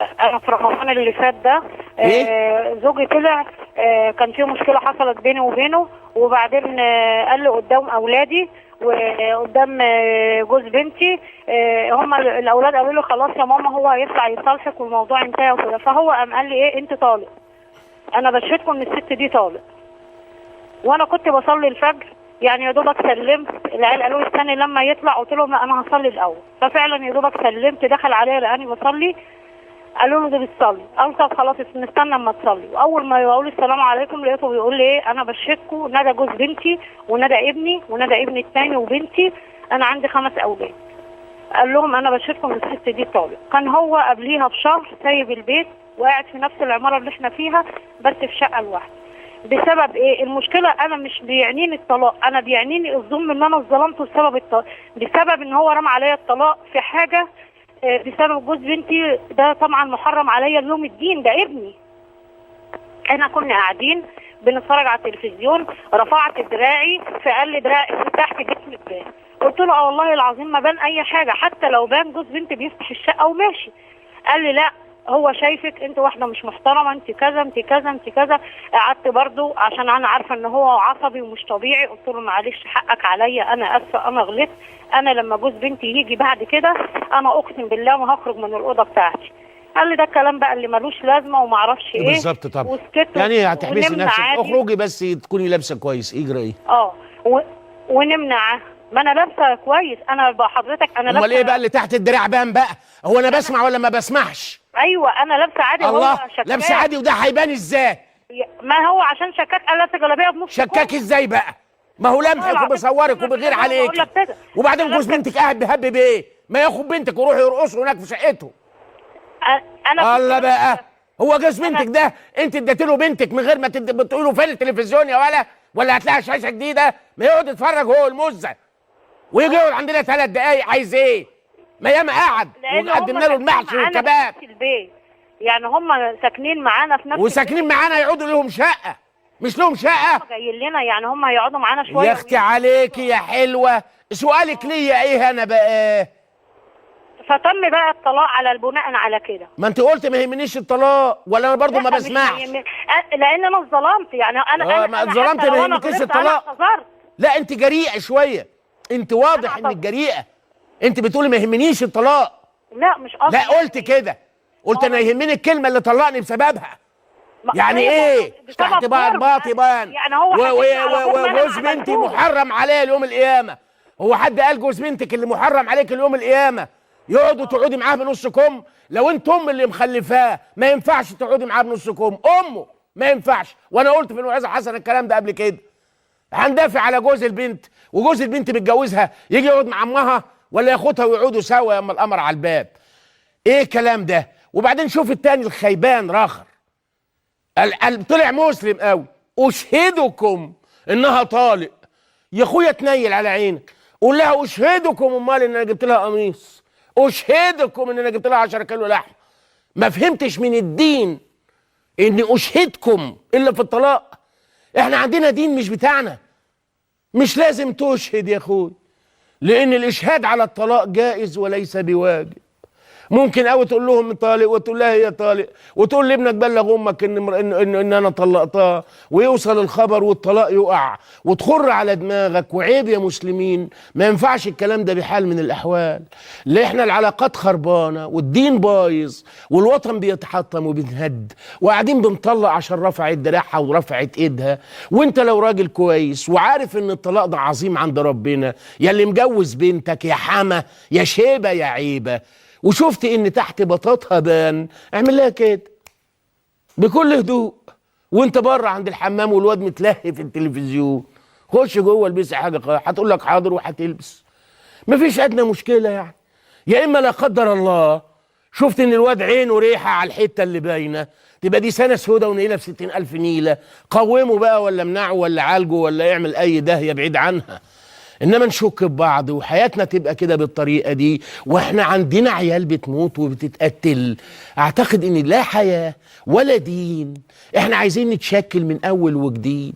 انا في رمضان اللي فات ده زوجي طلع، كان في مشكله حصلت بيني وبينه، وبعدين قال لي قدام اولادي وقدام جوز بنتي. هم الاولاد قالوا له خلاص يا ماما هو هيطلع يصالحك والموضوع انتهى وكده. فهو قام قال لي ايه، انت طالق، انا بشهدكم ان الست دي طالق. وانا كنت بصلي الفجر، يعني يا دوبك سلمت، العيال قالوا لي استني لما يطلع، قلت لهم لا انا هصلي الاول. ففعلا يا دوبك سلمت، دخل عليا لقاني بصلي، قالوا له دي بتصلي. قال طب خلاص نستنى اما تصلي. واول ما يقول لي السلام عليكم لقيته بيقول لي ايه، انا بشهدكم، نادى جوز بنتي ونادى ابني ونادى ابني الثاني وبنتي، انا عندي 5 اولاد. قال لهم انا بشهدكم ان الست دي طالق. كان هو قبليها بشهر سايب البيت وقاعد في نفس العماره اللي احنا فيها بس في شقه لوحده. بسبب ايه المشكله؟ انا مش بيعنيني الطلاق، انا بيعنيني الظلم ان انا اتظلمت بسبب الطلاق، بسبب ان هو رمى عليا الطلاق في حاجه بسبب جوز بنتي. ده طبعا محرم عليا اليوم الدين، ده ابني. احنا كنا قاعدين بنتفرج على التلفزيون، رفعت دراعي فقال لي دراعي تحت جسمك بان. قلت له اه والله العظيم ما بان اي حاجه، حتى لو بان جوز بنتي بيفتح الشقه وماشي. قال لي لا هو شايفك انت واحده مش محترمه، انت كذا انت كذا انت كذا. قعدت برضو عشان انا عارفه ان هو عصبي ومش طبيعي، قلت له معلش حقك عليا، انا اسفه انا غلطت، انا لما جوز بنتي يجي بعد كده انا اقسم بالله ما هخرج من الاوضه بتاعتي. قال لي ده الكلام بقى اللي ملوش لازمه وما اعرفش ايه بالظبط. طبعا وسكت. يعني هتحبسي نفسك، اخرجي بس تكوني لابسه كويس، يجرى ايه؟ ونمنع. ما انا لابسه كويس، انا حضرتك انا لابسه. امال ايه بقى اللي تحت الدراع بان بقى؟ هو انا بسمع ولا ما بسمعش؟ ايوه انا لابسه عادي. الله، هو شكاك لابسه عادي وده هيبان ازاي؟ ما هو عشان شكاك قال لابسه جلابيه بنص. شكاك ازاي بقى؟ ما هو لمحك وبيصورك وبيغير عليك، وبعدين جوز بنتك قاعد بيهبب ايه؟ ما ياخد بنتك ويروح يرقصوا هناك في شقته. انا الله بقى، هو جوز بنتك ده انت اديت له بنتك من غير ما بتقول له فين التلفزيون يا ولا هتلاقي شاشه جديده؟ ما يقعد يتفرج هو المزه ويجي يقعد عندنا 3 دقايق، عايز ايه؟ ما ياما قعد وقدمنا له المحشي والكباب. يعني هم ساكنين معانا في نفس وساكنين معانا يقعدوا لهم شقه، مش لهم شقه جايين لنا، يعني هم هيقعدوا معانا شويه. يا اختي عليكي يا حلوه، سؤالك ليا ايه انا بقى؟ فتم بقى الطلاق على البناء على كده. ما انت قلت ما يهمنيش الطلاق، ولا انا برضو ما بسمعش؟ لان انا اتظلمت، يعني انا ما اتظلمت ما يهمكيش الطلاق. لا انت جريئه شويه، انت واضح انك جريئه. انت بتقولي ما يهمنيش الطلاق. لا مش قصدي. لا قلت كده، قلت انا يهمني الكلمه اللي طلقني بسببها. يعني ايه؟ تحت باطي بان يعني هو وجوز بنتي محرم عليا اليوم القيامه. هو حد قال جوز بنتك اللي محرم عليك اليوم القيامه يقعدوا تقعدي معاه بنص كم؟ لو انت ام اللي مخلفاه ما ينفعش تقعدي معاه بنص كم، امه ما ينفعش. وانا قلت في الموعظه حسن الكلام ده قبل كده. هندافع على جوز البنت، وجوز البنت بتجوزها يجي يقعد مع امها ولا ياخدها ويقعدوا سوا يا اما القمر على الباب؟ ايه الكلام ده؟ وبعدين شوف التاني الخيبان راخر طلع مسلم قوي، اشهدكم انها طالق. يا اخويا تنيل على عينك، قول لها اشهدكم امال ان انا جبت لها قميص، اشهدكم ان انا جبت لها 10 كيلو لحم. ما فهمتش من الدين ان اشهدكم الا في الطلاق. احنا عندنا دين مش بتاعنا، مش لازم تشهد يا اخوي، لان الاشهاد على الطلاق جائز وليس بواجب. ممكن قوي تقول لهم طالق وتقول لها هي طالق، وتقول لابنك بلغ امك ان انا طلقتها، ويوصل الخبر والطلاق يقع وتخر على دماغك. وعيب يا مسلمين، ما ينفعش الكلام ده بحال من الاحوال. اللي احنا العلاقات خربانه والدين بايظ والوطن بيتحطم وبينهد، وقاعدين بنطلق عشان رفعت دراعها ورفعت ايدها. وانت لو راجل كويس وعارف ان الطلاق ده عظيم عند ربنا، يا اللي مجوز بنتك يا حما يا شيبه يا عيبه، وشفت ان تحت بطاطها بان، اعمل لها كده بكل هدوء وانت بره عند الحمام والواد متلهي في التلفزيون. خش جوه البسي حاجه، هتقول لك حاضر وهتلبس، مفيش ادنى مشكله يعني. يا اما لا قدر الله شفت ان الواد عينه ريحه على الحته اللي باينه، تبقى دي سنه سودة ونيله ب 60,000 نيله. قومه بقى ولا منعه ولا عالجه ولا اعمل اي داهيه بعيد عنها. انما نشك ببعض وحياتنا تبقى كده بالطريقه دي، واحنا عندنا عيال بتموت وبتتقتل. اعتقد ان لا حياه ولا دين. احنا عايزين نتشكل من اول وجديد.